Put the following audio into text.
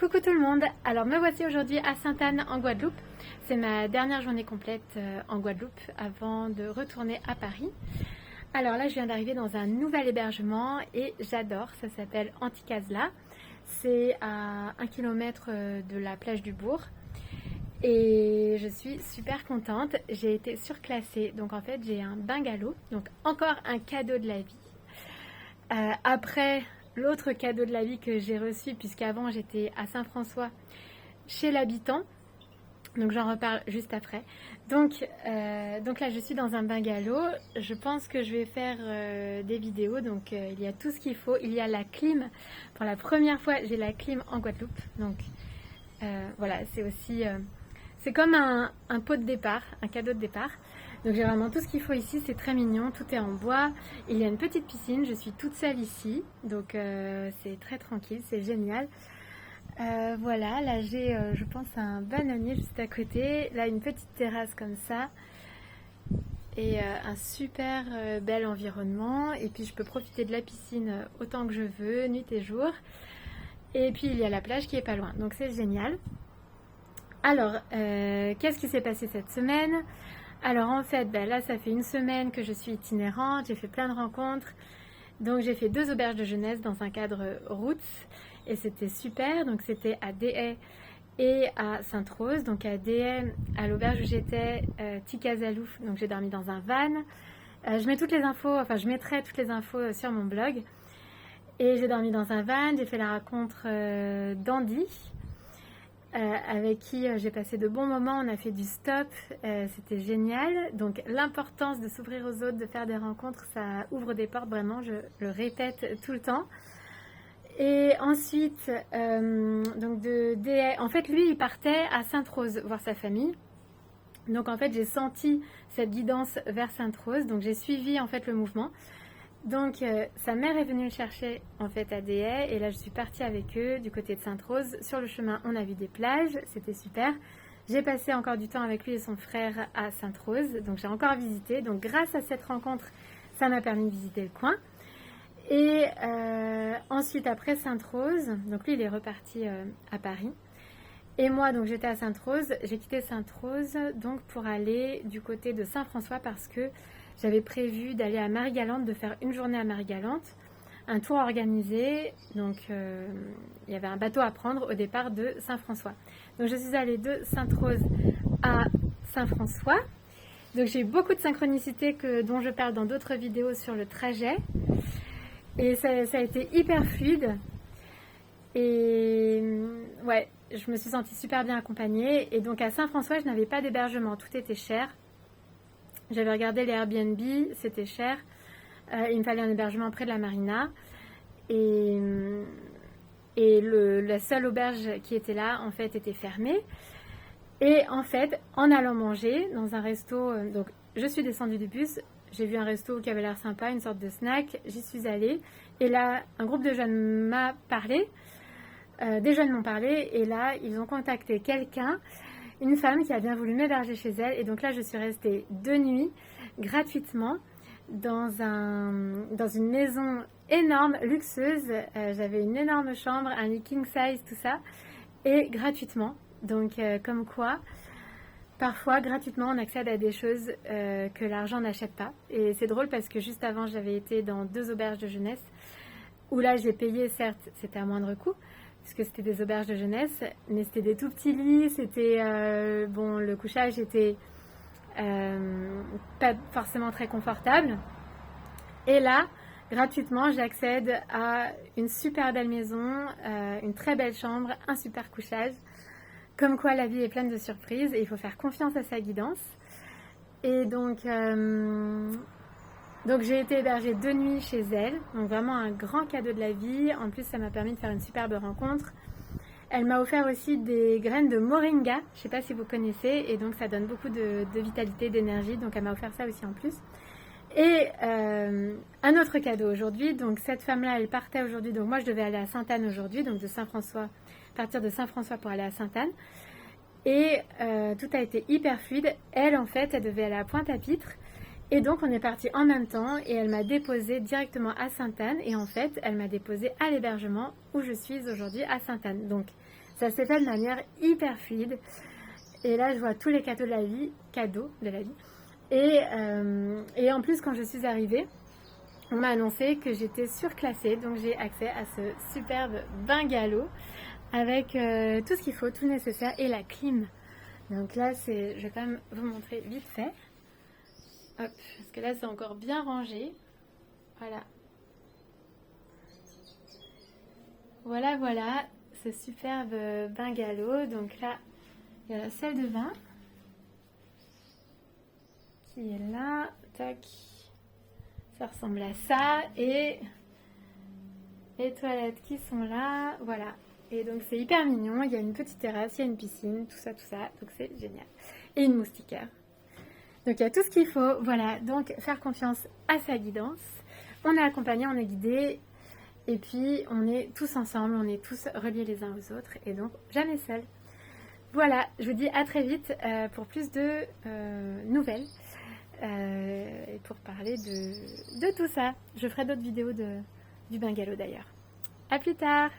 Coucou tout le monde, alors me voici aujourd'hui à Sainte-Anne en Guadeloupe. C'est ma dernière journée complète en Guadeloupe avant de retourner à Paris. Alors là je viens d'arriver dans un nouvel hébergement et j'adore, ça s'appelle Anticasla. C'est à 1 km de la plage du Bourg et je suis super contente. J'ai été surclassée, donc en fait j'ai un bungalow, donc encore un cadeau de la vie. Après l'autre cadeau de la vie que j'ai reçu, puisqu'avant j'étais à Saint-François chez l'habitant, donc j'en reparle juste après. Donc là je suis dans un bungalow, je pense que je vais faire des vidéos, donc il y a tout ce qu'il faut, il y a la clim, pour la première fois j'ai la clim en Guadeloupe, donc voilà, c'est aussi, c'est comme un pot de départ, un cadeau de départ. Donc j'ai vraiment tout ce qu'il faut ici, c'est très mignon, tout est en bois. Il y a une petite piscine, je suis toute seule ici, donc c'est très tranquille, c'est génial. Voilà, là j'ai, je pense, un bananier juste à côté, là une petite terrasse comme ça, et un super bel environnement. Et puis je peux profiter de la piscine autant que je veux, nuit et jour. Et puis il y a la plage qui est pas loin, donc c'est génial. Alors, qu'est-ce qui s'est passé cette semaine ? Alors en fait, là ça fait une semaine que je suis itinérante, j'ai fait plein de rencontres. Donc j'ai fait 2 auberges de jeunesse dans un cadre roots et c'était super. Donc c'était à Déhay et à Sainte-Rose. Donc à Déhay, à l'auberge où j'étais, Tikazalouf, donc j'ai dormi dans un van. Je mets toutes les infos, enfin je mettrai toutes les infos sur mon blog. Et j'ai dormi dans un van, j'ai fait la rencontre d'Andy. Avec qui j'ai passé de bons moments, on a fait du stop, c'était génial. Donc l'importance de s'ouvrir aux autres, de faire des rencontres, ça ouvre des portes, vraiment, je le répète tout le temps. Et ensuite, donc de Déhay, en fait lui il partait à Sainte-Rose voir sa famille. Donc en fait j'ai senti cette guidance vers Sainte-Rose, donc j'ai suivi en fait le mouvement. Donc sa mère est venue le chercher en fait à Déhay et là je suis partie avec eux du côté de Sainte-Rose. Sur le chemin on a vu des plages, c'était super. J'ai passé encore du temps avec lui et son frère à Sainte-Rose, donc j'ai encore visité. Donc grâce à cette rencontre, ça m'a permis de visiter le coin. Et ensuite après Sainte-Rose, donc lui il est reparti à Paris. Et moi donc j'étais à Sainte-Rose, j'ai quitté Sainte-Rose donc pour aller du côté de Saint-François parce que j'avais prévu d'aller à Marie-Galante, de faire une journée à Marie-Galante, un tour organisé. Donc il y avait un bateau à prendre au départ de Saint-François. Donc je suis allée de Sainte-Rose à Saint-François. Donc j'ai eu beaucoup de synchronicité dont je parle dans d'autres vidéos sur le trajet. Et ça a été hyper fluide. Et ouais, je me suis sentie super bien accompagnée. Et donc à Saint-François, je n'avais pas d'hébergement, tout était cher. J'avais regardé les Airbnb, c'était cher. Il me fallait un hébergement près de la marina. Et la seule auberge qui était là, en fait, était fermée. Et en fait, en allant manger dans un resto, donc je suis descendue du bus, j'ai vu un resto qui avait l'air sympa, une sorte de snack, j'y suis allée. Et là, un groupe de jeunes m'a parlé. Des jeunes m'ont parlé et là, ils ont contacté quelqu'un, une femme qui a bien voulu m'héberger chez elle. Et donc là, je suis restée 2 nuits gratuitement dans une maison énorme, luxueuse. J'avais une énorme chambre, un lit king size, tout ça. Et gratuitement. Donc comme quoi, parfois gratuitement, on accède à des choses que l'argent n'achète pas. Et c'est drôle parce que juste avant, j'avais été dans 2 auberges de jeunesse. Où là, j'ai payé, certes, c'était à moindre coût. Puisque c'était des auberges de jeunesse, mais c'était des tout petits lits, c'était, bon, le couchage était pas forcément très confortable. Et là, gratuitement, j'accède à une super belle maison, une très belle chambre, un super couchage. Comme quoi la vie est pleine de surprises et il faut faire confiance à sa guidance. Et donc j'ai été hébergée 2 nuits chez elle, donc vraiment un grand cadeau de la vie. En plus, ça m'a permis de faire une superbe rencontre. Elle m'a offert aussi des graines de moringa, je ne sais pas si vous connaissez, et donc ça donne beaucoup de vitalité, d'énergie, donc elle m'a offert ça aussi en plus. Et un autre cadeau aujourd'hui, donc cette femme-là, elle partait aujourd'hui, donc moi je devais aller à Sainte-Anne aujourd'hui, donc de Saint-François, partir de Saint-François pour aller à Sainte-Anne. Et tout a été hyper fluide. Elle, en fait, elle devait aller à Pointe-à-Pitre. Et donc on est parti en même temps et elle m'a déposé directement à Sainte-Anne et en fait elle m'a déposé à l'hébergement où je suis aujourd'hui à Sainte-Anne. Donc Ça s'est fait de manière hyper fluide. Et là, je vois tous les cadeaux de la vie. Et en plus, quand je suis arrivée, on m'a annoncé que j'étais surclassée. Donc, j'ai accès à ce superbe bungalow avec tout ce qu'il faut, tout le nécessaire et la clim. Donc là, je vais quand même vous montrer vite fait. Hop, parce que là, c'est encore bien rangé. Voilà. Voilà, ce superbe bungalow. Donc là, il y a la salle de bain qui est là. Tac. Ça ressemble à ça. Et les toilettes qui sont là. Voilà. Et donc c'est hyper mignon. Il y a une petite terrasse, il y a une piscine, tout ça. Donc c'est génial. Et une moustiquaire. Donc il y a tout ce qu'il faut. Voilà. Donc faire confiance à sa guidance. On est accompagné, on est guidé. Et puis on est tous ensemble, on est tous reliés les uns aux autres. Et donc jamais seul. Voilà, je vous dis à très vite pour plus de nouvelles et pour parler de tout ça. Je ferai d'autres vidéos du bungalow d'ailleurs. À plus tard!